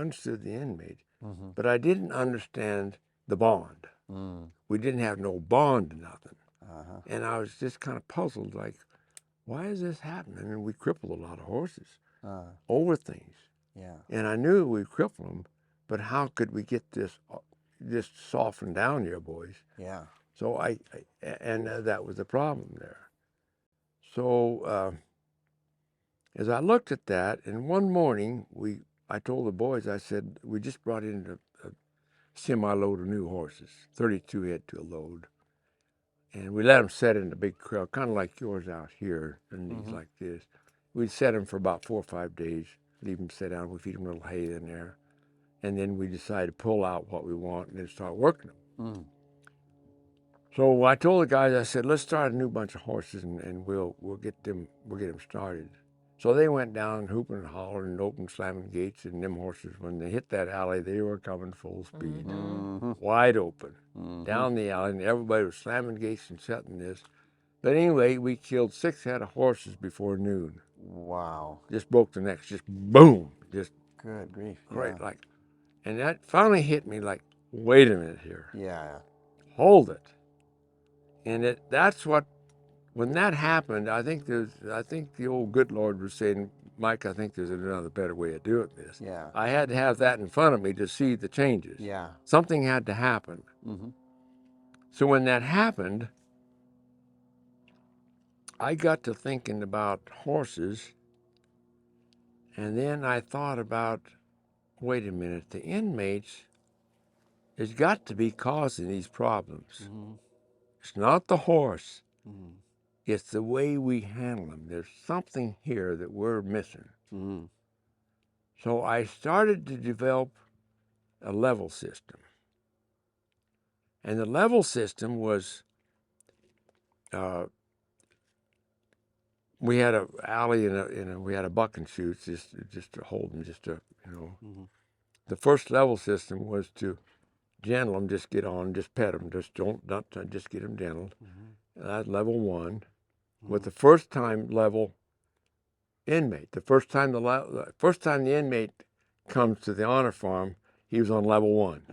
understood the inmate, but I didn't understand the bond. We didn't have no bond, nothing. And I was just kind of puzzled, like, why is this happening? And we crippled a lot of horses over things. Yeah. And I knew we crippled them, but how could we get this softened down here, boys? Yeah. So that was the problem there. So as I looked at that, and one morning I told the boys, I said, we just brought in a semi-load of new horses, 32 head to a load. And we let them set in the big corral, kind of like yours out here, and these like this. We'd set them for about 4 or 5 days, leave them sit down, we feed them a little hay in there. And then we decide to pull out what we want and then start working them. So I told the guys, I said, let's start a new bunch of horses and we'll get them started. So they went down hooping and hollering and open slamming gates, and them horses, when they hit that alley, they were coming full speed, wide open, down the alley, and everybody was slamming gates and shutting this. But anyway, we killed 6 head of horses before noon. Wow. Just broke the necks, just boom, just good grief. Right, like, and that finally hit me like, wait a minute here. Yeah. Hold it. And that's what, when that happened, I think the old good Lord was saying, Mike, I think there's another better way of doing this. Yeah. I had to have that in front of me to see the changes. Yeah. Something had to happen. So when that happened, I got to thinking about horses, and then I thought about, wait a minute, the inmates has got to be causing these problems. It's not the horse. It's the way we handle them. There's something here that we're missing. So I started to develop a level system. And the level system was, we had an alley and we had a buck and chutes just to hold them, The first level system was to gentle them, just get on, just pet them, just get them gentle. That's level 1. With the first time level inmate, the first time the inmate comes to the honor farm, he was on level 1.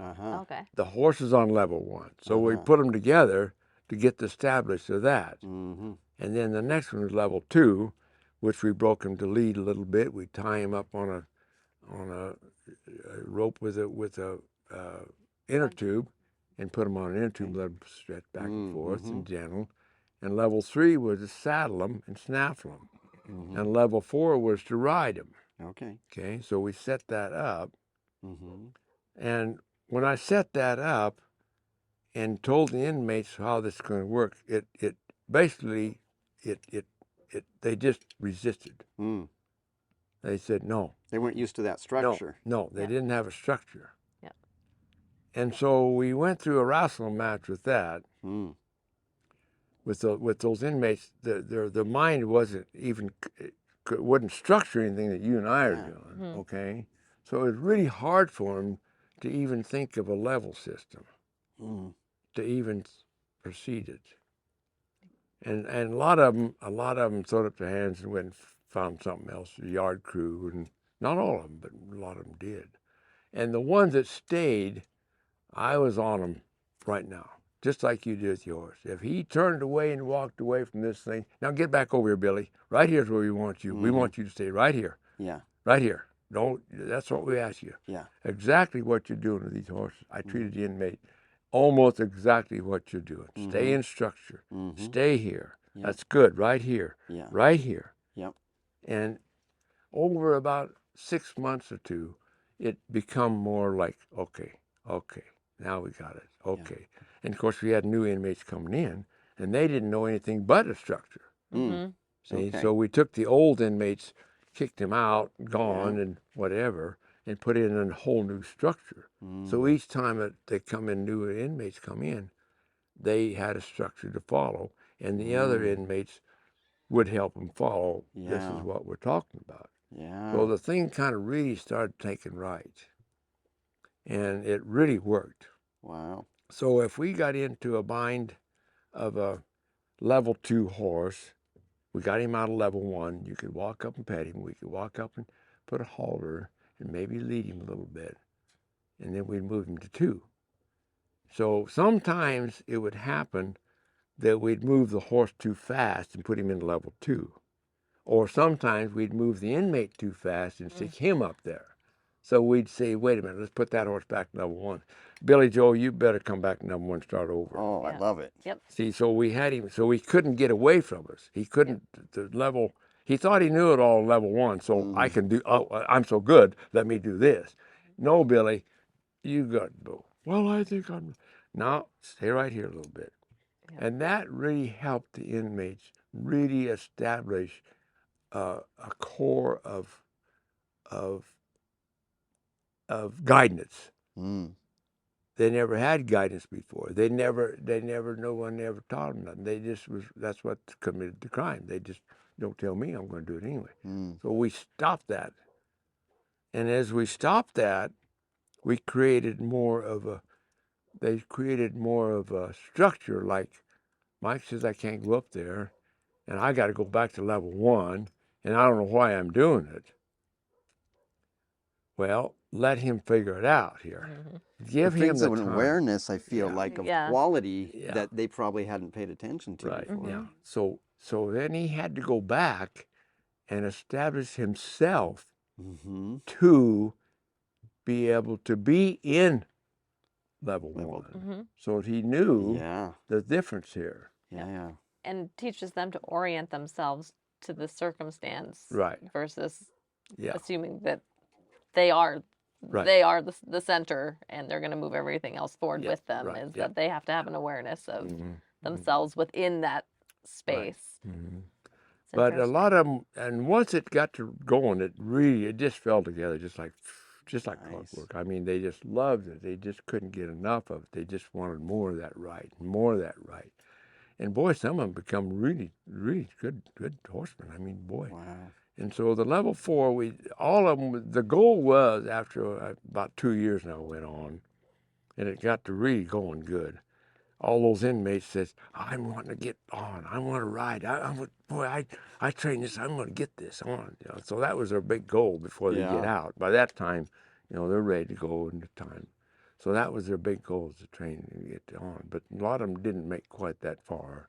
Okay. The horse is on level 1. So we put them together to get the established of that. And then the next one was level 2, which we broke him to lead a little bit. We tie him up on a rope with a inner tube and put him on an inner tube, let him stretch back and forth and gentle. And level 3 was to saddle them and snaffle them. And level 4 was to ride them. Okay, so we set that up. And when I set that up and told the inmates how this is going to work, it basically, they just resisted. They said no. They weren't used to that structure. No, they didn't have a structure. Yeah. And so we went through a wrestling match with that. With those inmates, their mind wasn't wouldn't structure anything that you and I are doing. Okay, so it was really hard for them to even think of a level system, to even proceed it. And a lot of them threw up their hands and went and found something else, a yard crew, and not all of them, but a lot of them did. And the ones that stayed, I was on them right now, just like you did with yours. If he turned away and walked away from this thing, now get back over here, Billy. Right here's where we want you. We want you to stay right here. Yeah. Right here. Don't. That's what we ask you. Yeah. Exactly what you're doing with these horses. I treated the inmate almost exactly what you're doing. Stay in structure. Stay here. Yep. That's good. Right here. Yeah. Right here. Yep. And over about 6 months or 2, it become more like, okay, now we got it. Okay. Yeah. And of course we had new inmates coming in, and they didn't know anything but a structure. See, so we took the old inmates, kicked them out, gone, and whatever, and put in a whole new structure. So each time that they come in, new inmates come in, they had a structure to follow, and the other inmates would help them follow. This is what we're talking about. So the thing kind of really started taking right, and it really worked. Wow. So if we got into a bind of a level 2 horse, we got him out of level 1. You could walk up and pet him. We could walk up and put a halter, and maybe lead him a little bit, and then we'd move him to 2. So sometimes it would happen that we'd move the horse too fast and put him in level 2. Or sometimes we'd move the inmate too fast and stick him up there. So we'd say, wait a minute, let's put that horse back to level 1. Billy Joe, you better come back to number 1, start over. Oh, I love it. Yep. See, so we had him, so he couldn't get away from us. He couldn't, the level, he thought he knew it all level 1, so I can do, I'm so good, let me do this. No, Billy, you got to go. Well, I think I'm, now stay right here a little bit. Yep. And that really helped the inmates really establish a core of guidance. They never had guidance before. No one ever taught them nothing. They just that's what committed the crime. They just, don't tell me, I'm going to do it anyway. So we stopped that. And as we stopped that, we created more of a structure. Like Mike says, I can't go up there, and I got to go back to level 1, and I don't know why I'm doing it. Well, let him figure it out here. Give him Brings the an time. awareness, I feel like, of quality that they probably hadn't paid attention to before. Yeah. So then he had to go back and establish himself to be able to be in level 1. So he knew the difference here. Yeah. And teaches them to orient themselves to the circumstance versus assuming that they are the center and they're going to move everything else forward with them. Is that they have to have an awareness of themselves within that space. But a lot of them, and once it got to going, it just fell together, just like clockwork. I mean, they just loved it. They just couldn't get enough of it. They just wanted more of that more of that right. And boy, some of them become really, really good horsemen. I mean, boy. Wow. And so the level 4, all of them, the goal was, after about 2 years now went on, and it got to really going good. All those inmates says, I'm wanting to get on. I want to ride. I train this. I'm going to get this on. You know, so that was their big goal before they get out. By that time, they're ready to go into time. So that was their big goal, to train and get on. But a lot of them didn't make quite that far.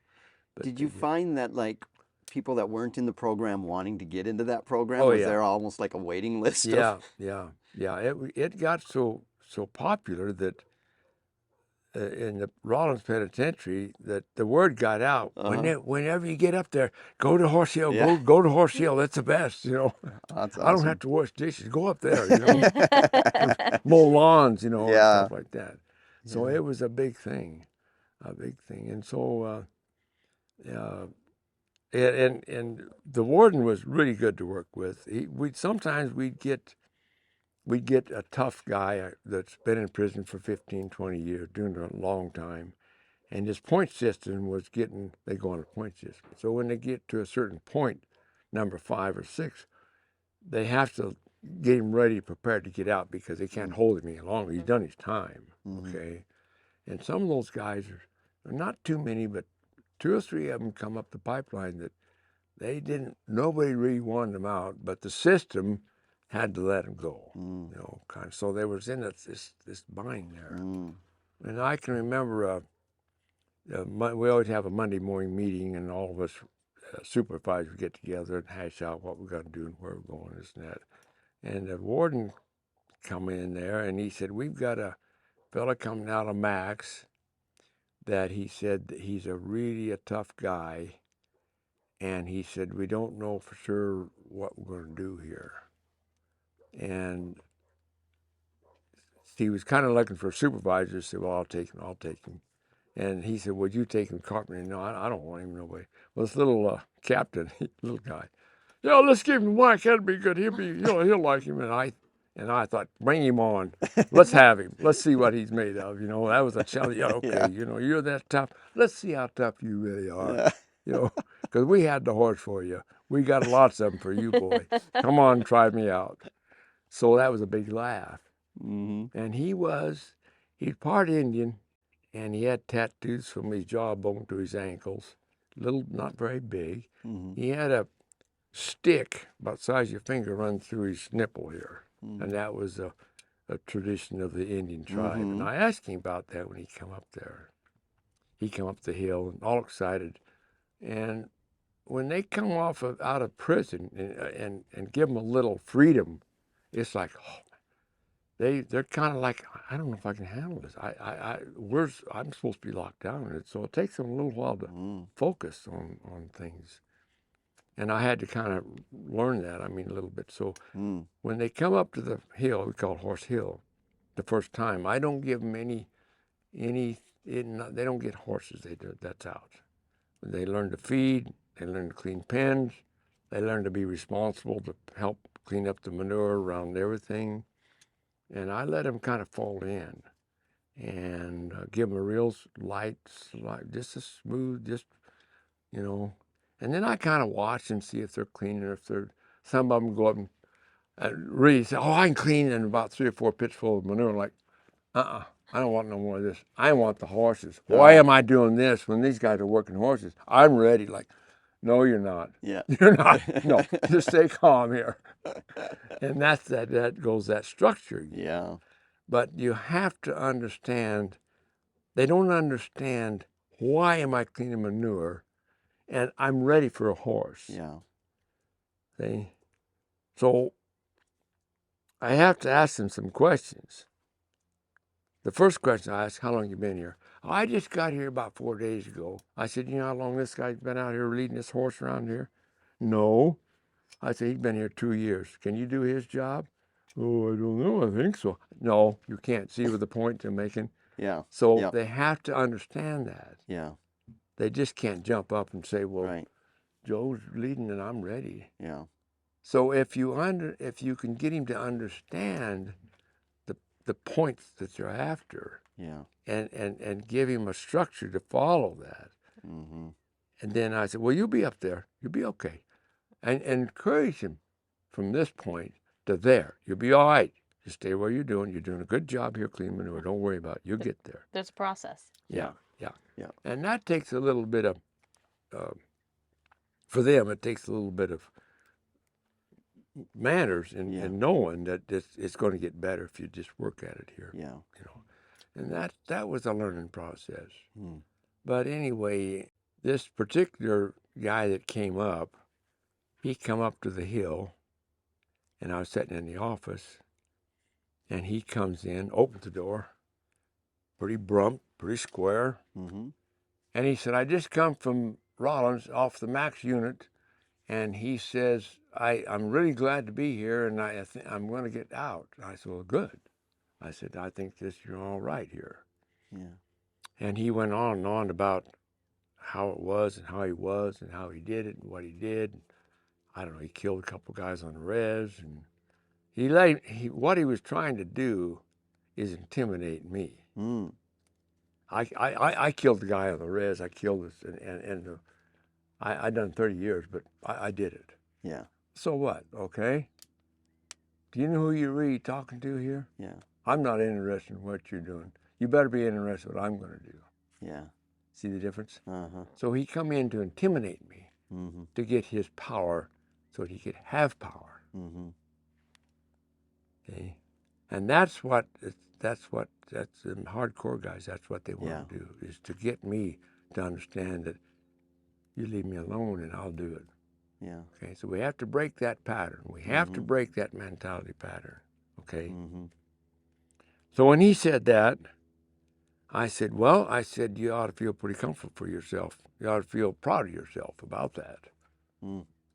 But did you find that, like, people that weren't in the program wanting to get into that program, was there almost like a waiting list? Yeah. It got so popular that in the Rollins Penitentiary, that the word got out. Whenever you get up there, go to Horse Hill. Go to Horse Hill. That's the best. That's awesome. I don't have to wash dishes. Go up there. Mow lawns. And stuff like that. So it was a big thing, And so, and the warden was really good to work with. Sometimes we'd get a tough guy that's been in prison for 15, 20 years, doing it a long time, and his point system they go on a point system. So when they get to a certain point, number 5 or 6, they have to get him ready, prepared to get out, because they can't hold him any longer. He's done his time, okay? And some of those guys are not too many, but 2 or 3 of them come up the pipeline that nobody really wanted them out, but the system had to let him go, kind of. So there was in this bind there. And I can remember we always have a Monday morning meeting, and all of us supervisors get together and hash out what we're going to do and where we're going, this and that. And the warden come in there, and he said, we've got a fella coming out of Max that he said that he's a tough guy, and he said, we don't know for sure what we're going to do here. And he was kind of looking for a supervisor. He said, well, I'll take him. And he said, would you take him, Carpenter? No, I don't want him, no way. Well, this little captain, little guy, let's give him Mike. That'd be good. He'll like him. And I thought, bring him on. Let's have him. Let's see what he's made of. That was a challenge. You're that tough. Let's see how tough you really are. Because we had the horse for you. We got lots of them for you, boy. Come on, try me out. So that was a big laugh. And he's part Indian, and he had tattoos from his jawbone to his ankles, not very big. He had a stick about the size of your finger run through his nipple here. And that was a tradition of the Indian tribe. And I asked him about that when he come up there. He come up the hill and all excited. And when they come out of prison and give them a little freedom, it's like, oh, they're kind of like, I don't know if I can handle this. I'm supposed to be locked down. So it takes them a little while to focus on things. And I had to kind of learn that, a little bit. So when they come up to the hill, we call it Horse Hill, the first time, I don't give them they don't get horses. That's out. They learn to feed. They learn to clean pens. They learn to be responsible to help clean up the manure around everything. And I let them kind of fall in and give them a real light, just a smooth, And then I kind of watch and see if they're cleaning, or some of them go up and really say, oh, I can clean in about 3 or 4 pits full of manure. Like, I don't want no more of this. I want the horses. Why am I doing this when these guys are working horses? I'm ready. Like, no, you're not. Yeah. You're not. No, just stay calm here. And that goes that structure. Yeah. But you have to understand, they don't understand, why am I cleaning manure? And I'm ready for a horse. Yeah. See? So I have to ask them some questions. The first question I asked, how long you been here? Oh, I just got here about 4 days ago. I said, you know how long this guy's been out here leading this horse around here? No. I said, he's been here 2 years. Can you do his job? Oh, I don't know. I think so. No, you can't. See with the point I'm making? Yeah. So they have to understand that. Yeah. They just can't jump up and say, well, Joe's leading and I'm ready. Yeah. So if you can get him to understand the points that you're after, and give him a structure to follow that, and then I said, well, you'll be up there, you'll be okay, and encourage him from this point to there. You'll be all right. Just stay where you're doing. You're doing a good job here cleaning manure. Don't worry about it. You'll get there. There's a process. Yeah. And that takes a little bit of, for them, it takes a little bit of manners and knowing that it's going to get better if you just work at it here. Yeah. And that was a learning process. But anyway, this particular guy that came up, he come up to the hill, and I was sitting in the office, and he comes in, opens the door, pretty brump, pretty square, and he said, I just come from Rollins off the max unit, and he says, I'm really glad to be here, and I'm going to get out. I said, well, good. I said, I think you're all right here. Yeah. And he went on and on about how it was and how he was and how he did it and what he did. I don't know, he killed a couple guys on the res, and what he was trying to do is intimidate me. I killed the guy on the res. I killed this, and I done 30 years, but I did it. Yeah. So what? Okay. Do you know who you're really talking to here? Yeah. I'm not interested in what you're doing. You better be interested in what I'm going to do. Yeah. See the difference? So he come in to intimidate me, to get his power, so he could have power. Okay? And that's the hardcore guys, that's what they want to do, is to get me to understand that you leave me alone and I'll do it. Yeah. Okay, so we have to break that pattern. We have to break that mentality pattern. Okay? So when he said that, I said, you ought to feel pretty comfortable for yourself. You ought to feel proud of yourself about that.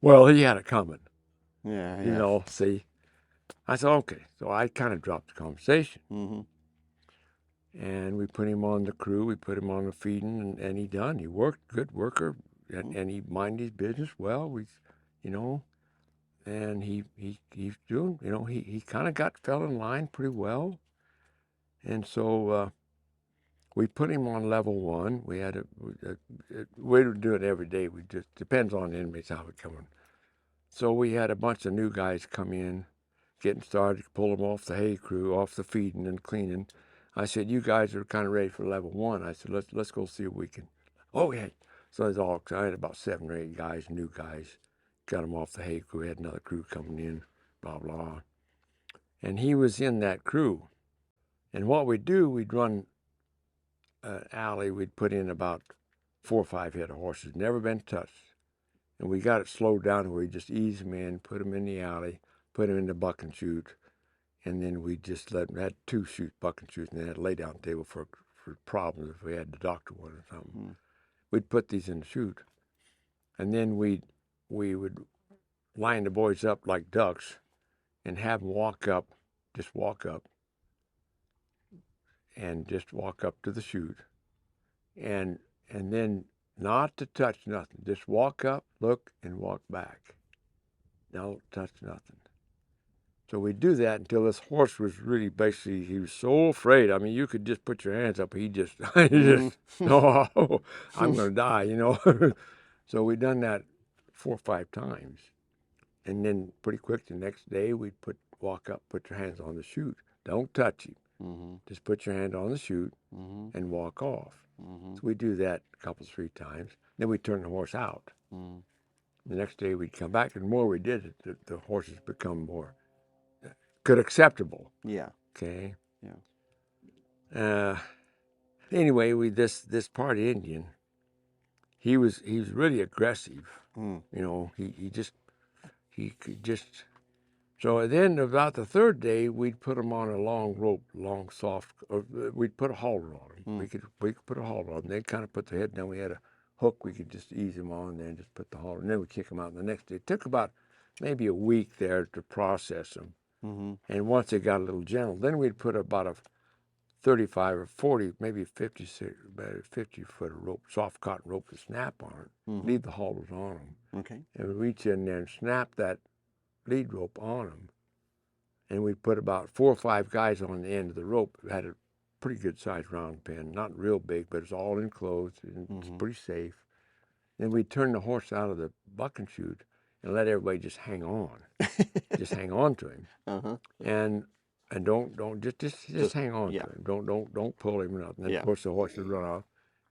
Well, he had it coming. Yeah. See? I said, okay. So I kind of dropped the conversation. And we put him on the crew. We put him on the feeding, and he done. He worked, good worker, and he minded his business well. And he's doing, he kind of fell in line pretty well. And so we put him on level 1. We don't do it every day. We just, depends on the inmates how we come in. So we had a bunch of new guys come in, getting started, pull them off the hay crew, off the feeding and cleaning. I said, you guys are kind of ready for level 1. I said, let's go see if we can. Oh, yeah. So I was all excited, about 7 or 8 guys, new guys. Got them off the hay crew. We had another crew coming in, blah, blah. and he was in that crew. And what we'd do, we'd run an alley. We'd put in about 4 or 5 head of horses, never been touched. And we got it slowed down where we just ease them in, put them in the alley, put them in the buck and shoot, and then we just let them, had 2 shoot, buck and shoot, and then had a lay down table for problems if we had the doctor one or something. We'd put these in the chute, and then we would line the boys up like ducks and have them just walk up to the chute, and then not to touch nothing. Just walk up, look, and walk back. Don't touch nothing. So we do that until this horse was really basically, he was so afraid. I mean, you could just put your hands up. He just, no, I'm going to die, you know. So we done that 4 or 5 times. And then pretty quick the next day, we'd walk up, put your hands on the chute. Don't touch him. Just put your hand on the chute and walk off. So we do that a couple, 3 times. Then we turn the horse out. The next day we'd come back, and the more we did it, the horses become more acceptable. Yeah. Okay. Yeah. Anyway, this party Indian, he was really aggressive. You know, he could just. So then about the 3rd day, we'd put him on a long rope, we'd put a halter on him. We could put a halter on him. They'd kind of put their head down. We had a hook we could just ease him on there and just put the halter, and then we'd kick him out the next day. It took about maybe a week there to process him. And once they got a little gentle, then we'd put about a 35 or 40, maybe 50 foot of rope, soft cotton rope to snap on it. Leave the halters on them. Okay. And we'd reach in there and snap that lead rope on them. And we'd put about 4 or 5 guys on the end of the rope. It had a pretty good sized round pen, not real big, but it's all enclosed and it's pretty safe. Then we'd turn the horse out of the buck and shoot and let everybody just hang on. Just hang on to him. And don't just hang on to him. Don't pull him or nothing. And of course the horse would run off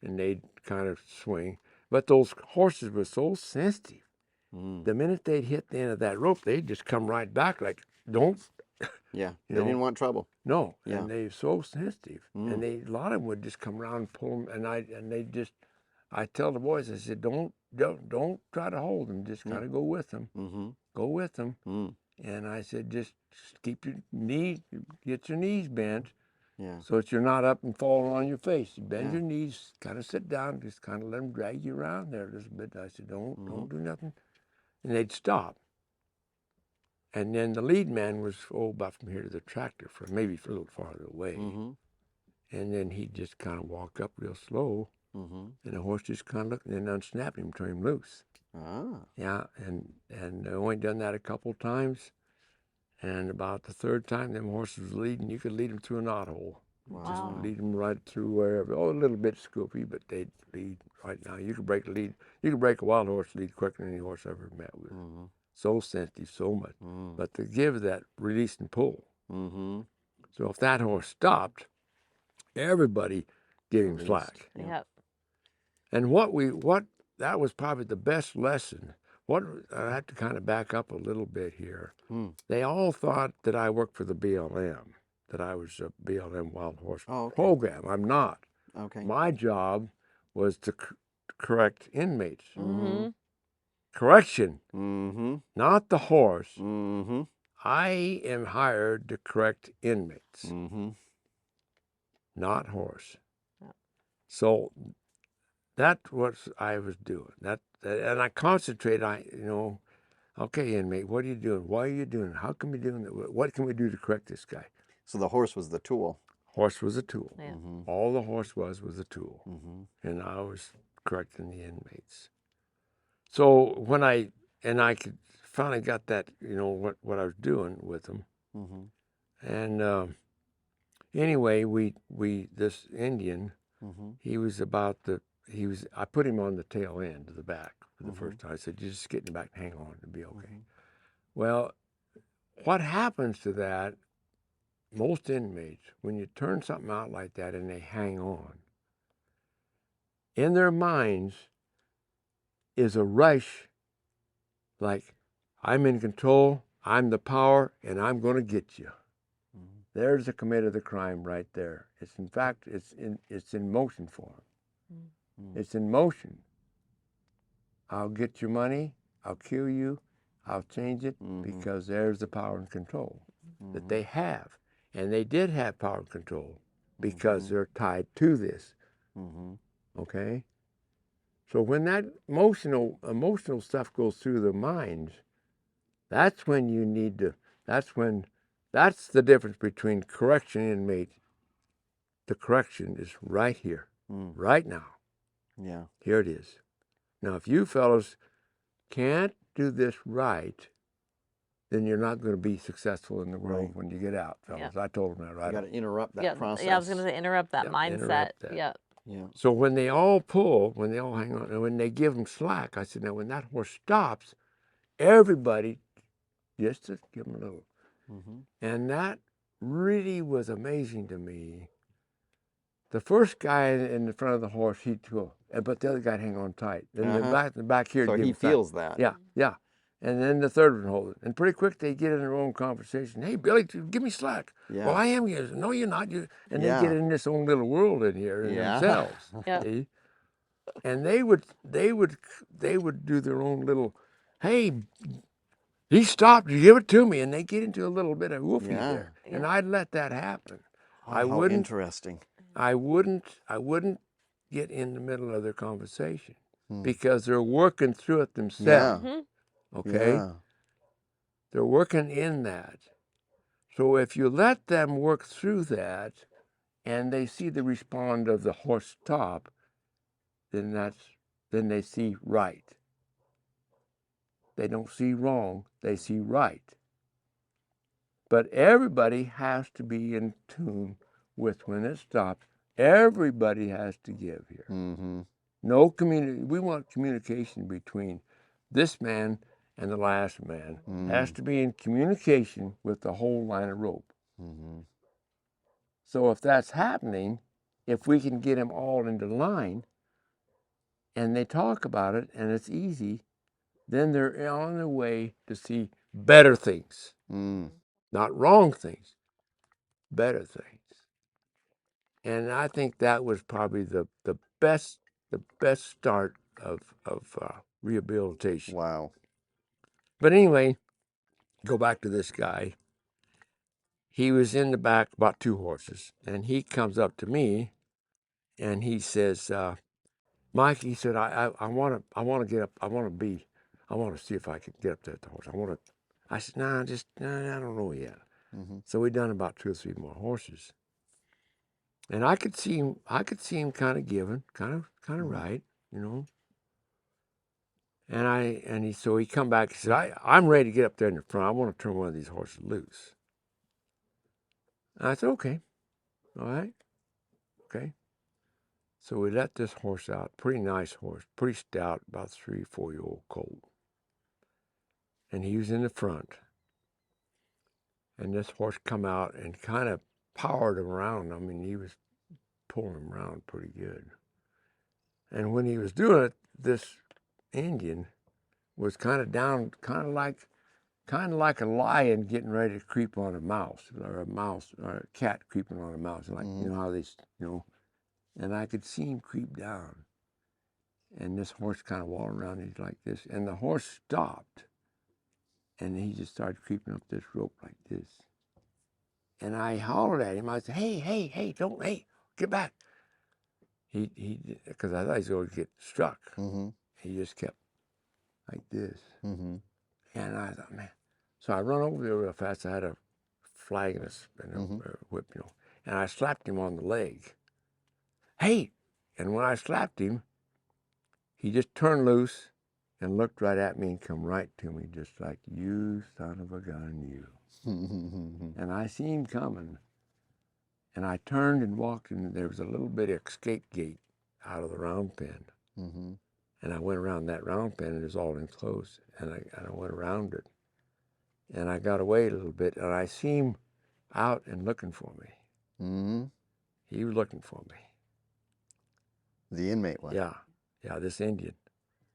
and they'd kind of swing. But those horses were so sensitive. The minute they'd hit the end of that rope, they'd just come right back like, don't. Yeah, they didn't want trouble. No, and they're so sensitive. And a lot of them would just come around and pull them, and I tell the boys, I said, don't try to hold them, just kind of go with them. Go with them. And I said, just keep your knees, get your knees bent, so that you're not up and falling on your face. You bend your knees, kind of sit down, just kind of let them drag you around there a little bit. I said, don't do nothing. And they'd stop. And then the lead man was about from here to the tractor, maybe a little farther away. And then he'd just kind of walk up real slow, and the horse just kind of looked, and then unsnap him, turn him loose. Yeah, and I only done that a couple times, and about the 3rd time, them horses was leading. You could lead them through a knothole. Just lead them right through wherever. A little bit scoopy, but they'd lead right now. You could break a lead. You could break a wild horse lead quicker than any horse I ever met with. So sensitive, so much. But to give that release and pull. So if that horse stopped, everybody gave him slack. Yep. And that was probably the best lesson. I have to kind of back up a little bit here. They all thought that I worked for the BLM, that I was a BLM wild horse program. I'm not. Okay. My job was to correct inmates. Correction, not the horse. I am hired to correct inmates, not horse. So that's what I was doing. And I concentrated. Okay, inmate, what are you doing? Why are you doing it? How come you're doing it? What can we do to correct this guy? So the horse was the tool. Horse was a tool. Yeah. All the horse was a tool. And I was correcting the inmates. So when I could finally got that, what I was doing with them. And anyway, we this Indian, I put him on the tail end of the back for the first time. I said, you just get in the back and hang on, it'll be okay. Well, what happens to that, most inmates, when you turn something out like that and they hang on, in their minds is a rush, like, I'm in control, I'm the power, and I'm going to get you. there's the committed the crime right there. It's in fact, it's in motion form. It's in motion. I'll get your money, I'll kill you, I'll change it, because there's the power and control that they have. And they did have power and control because they're tied to this. Okay? So when that emotional stuff goes through the minds, that's when you need to, that's the difference between correction and inmate. The correction is right here, right now. Yeah. Here it is. Now, if you fellows can't do this right, then you're not going to be successful in the world when you get out, fellas. Yeah. I told them that right. You got to interrupt that process. Yeah, I was going to say interrupt that mindset. Interrupt that. Yeah. Yeah. So when they all pull, when they all hang on, and when they give them slack, I said, now when that horse stops, everybody just to give them a little. And that really was amazing to me. The first guy in the front of the horse, he'd go, but the other guy'd hang on tight. Then the back here, so he feels that. Yeah, yeah. And then the third would hold it. And pretty quick, they get in their own conversation. Hey, Billy, give me slack. Yeah. Well, I am. No, you're not. And they get in this own little world in here in themselves. See? And they would do their own little, hey, he stopped. You give it to me. And they get into a little bit of woofy there. Yeah. And I'd let that happen. Oh, how interesting. I wouldn't get in the middle of their conversation because they're working through it themselves. Yeah. Okay? Yeah. They're working in that. So if you let them work through that and they see the respond of the horse stop, then they see right. They don't see wrong, they see right. But everybody has to be in tune with when it stops. Everybody has to give here. No we want communication between this man and the last man. Has to be in communication with the whole line of rope. So if that's happening, if we can get them all into line and they talk about it and it's easy, then they're on their way to see better things. Not wrong things, better things. And I think that was probably the best start of rehabilitation. Wow. But anyway, go back to this guy. He was in the back, about 2 horses, and he comes up to me, and he says, "Mike," he said, "I want to get up. I want to see if I can get up there at the horse. I said, "Nah, I don't know yet." So we done about 2 or 3 more horses, and I could see him kind of giving, kind of right, you know. And so he come back. He said, "I'm ready to get up there in the front. I want to turn one of these horses loose." And I said, "Okay, all right, okay." So we let this horse out. Pretty nice horse, pretty stout, about 3-4-year-old colt. And he was in the front. And this horse come out and kind of powered him around. I mean, he was pulling him around pretty good. And when he was doing it, this Indian was kind of down, kind of like a lion getting ready to creep on a mouse or a cat creeping on a mouse. Like, you know how they, and I could see him creep down. And this horse kind of walking around, he's like this. And the horse stopped. And he just started creeping up this rope like this. And I hollered at him. I said, hey, get back. Because I thought he was going to get struck. He just kept like this. And I thought, man. So I run over there real fast. I had a flag and a whip, and I slapped him on the leg. Hey! And when I slapped him, he just turned loose and looked right at me and come right to me, just like, "You son of a gun, you." And I see him coming. And I turned and walked, and there was a little bit of escape gate out of the round pen. And I went around that round pen, and it was all enclosed. And I went around it. And I got away a little bit, and I see him out and looking for me. He was looking for me. The inmate one? Yeah, this Indian.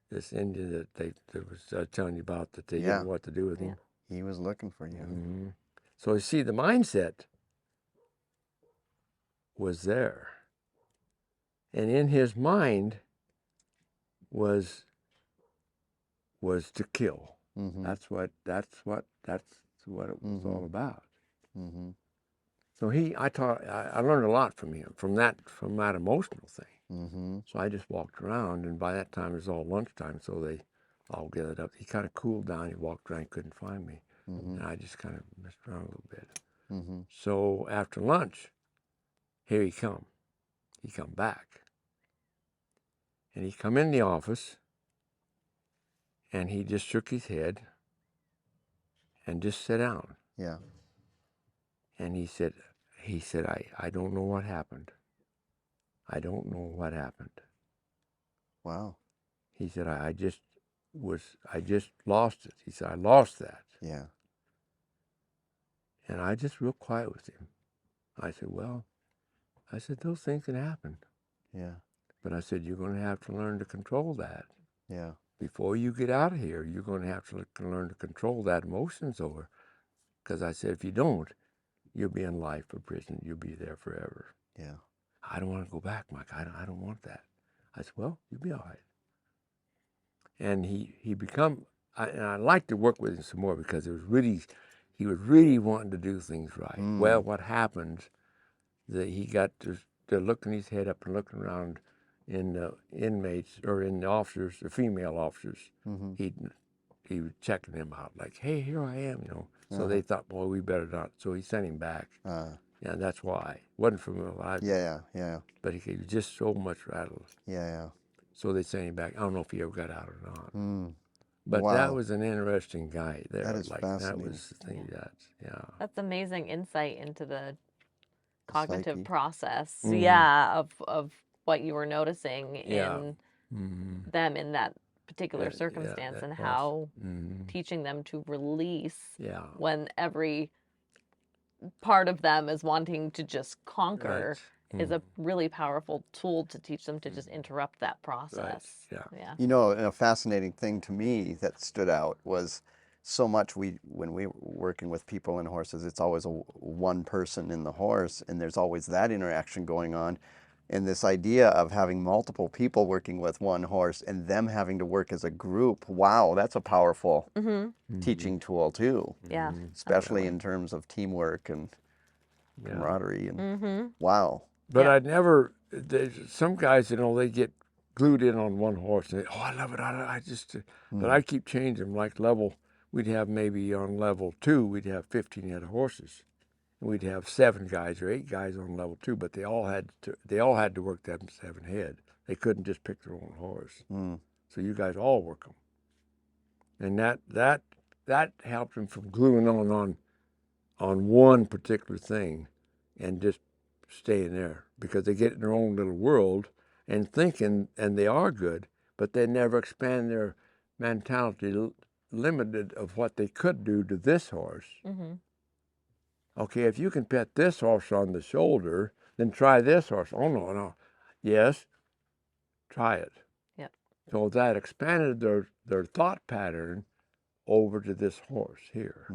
This Indian that was telling you about, that they didn't know what to do with him. He was looking for you. So you see the mindset. was there. And in his mind was to kill. That's what it was all about. So I learned a lot from him, from that emotional thing. So I just walked around, and by that time it was all lunchtime, so they all gathered up. He kind of cooled down. He walked around, couldn't find me, and I just kind of messed around a little bit. So after lunch, here he come. He come back, and he come in the office, and he just shook his head and just sat down. Yeah. And he said, I don't know what happened. I don't know what happened. Wow. He said, I just lost it. He said, I lost that. Yeah. And I just real quiet with him. I said, well, those things can happen. Yeah. But I said, you're going to have to learn to control that. Yeah. Before you get out of here, you're going to have to learn to control that emotions over. Because I said, if you don't, you'll be in life or prison. You'll be there forever. Yeah. I don't want to go back, Mike. I don't want that. I said, well, you'll be all right. And I like to work with him some more because he was really wanting to do things right. Well, what happened, that he got to looking his head up and looking around in the inmates or in the officers, the female officers. He was checking them out, like, hey, here I am, So they thought, boy, we better not. So he sent him back. Yeah, that's why. Wasn't from a Yeah. But he was just so much rattled. Yeah. So they sent him back. I don't know if he ever got out or not. But Wow. that was an interesting guy there. That is fascinating. That was the thing. That's amazing insight into the cognitive psyche. process. Of what you were noticing in them in that particular circumstance, and how teaching them to release when every part of them is wanting to just conquer is a really powerful tool to teach them to just interrupt that process. Right. Yeah. A fascinating thing to me that stood out was so much when we were working with people and horses, it's always one person in the horse, and there's always that interaction going on. And this idea of having multiple people working with one horse and them having to work as a group, wow, that's a powerful teaching tool too. Yeah. Especially in terms of teamwork and camaraderie. And wow. But I'd never, some guys, they get glued in on one horse. And I love it. But I keep changing. Like we'd have maybe on level 2, we'd have 15 head of horses. We'd have 7 guys or 8 guys on level 2, but they all had to work that 7 head. They couldn't just pick their own horse. So you guys all work them, and that helped them from gluing on one particular thing, and just staying there, because they get in their own little world and thinking, and they are good, but they never expand their mentality, limited of what they could do to this horse. Okay, if you can pet this horse on the shoulder, then try this horse. Oh, no. Yes, try it. Yep. So that expanded their thought pattern over to this horse here.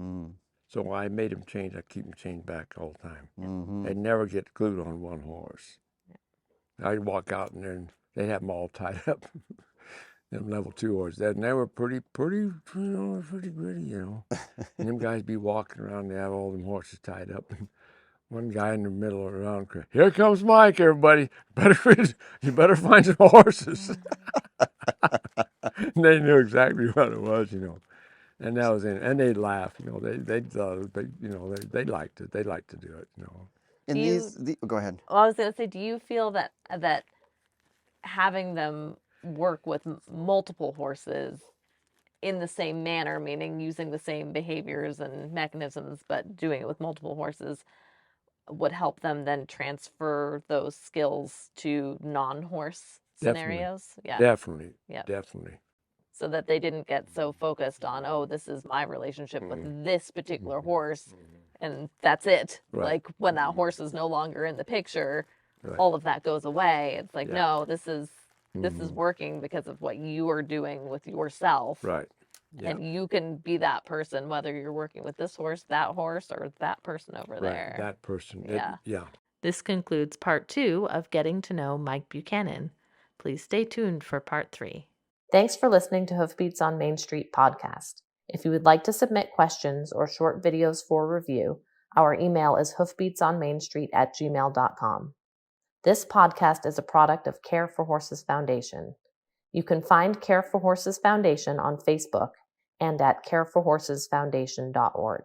So I made them change. I keep them changed back all the time. They never get glued on one horse. I'd walk out in there and they'd have them all tied up. Them level 2 horses. And they were pretty gritty, And them guys be walking around, they have all them horses tied up. And one guy in the middle around crying, here comes Mike, everybody. You better find some horses. And they knew exactly what it was, And that was it. And they'd laugh, they thought, they liked it. They liked to do it, And go ahead. Well, I was going to say, do you feel that having them work with multiple horses in the same manner, meaning using the same behaviors and mechanisms, but doing it with multiple horses, would help them then transfer those skills to non-horse scenarios? Definitely. So that they didn't get so focused on, oh, this is my relationship with this particular horse, and that's it. Right. Like when that horse is no longer in the picture, all of that goes away. It's like, no, this is working because of what you are doing with yourself. Right. Yeah. And you can be that person, whether you're working with this horse, or that person over there. That person. Yeah. This concludes part 2 of Getting to Know Mike Buchanan. Please stay tuned for part 3. Thanks for listening to Hoofbeats on Main Street podcast. If you would like to submit questions or short videos for review, our email is hoofbeatsonmainstreet@gmail.com. This podcast is a product of Care for Horses Foundation. You can find Care for Horses Foundation on Facebook and at careforhorsesfoundation.org.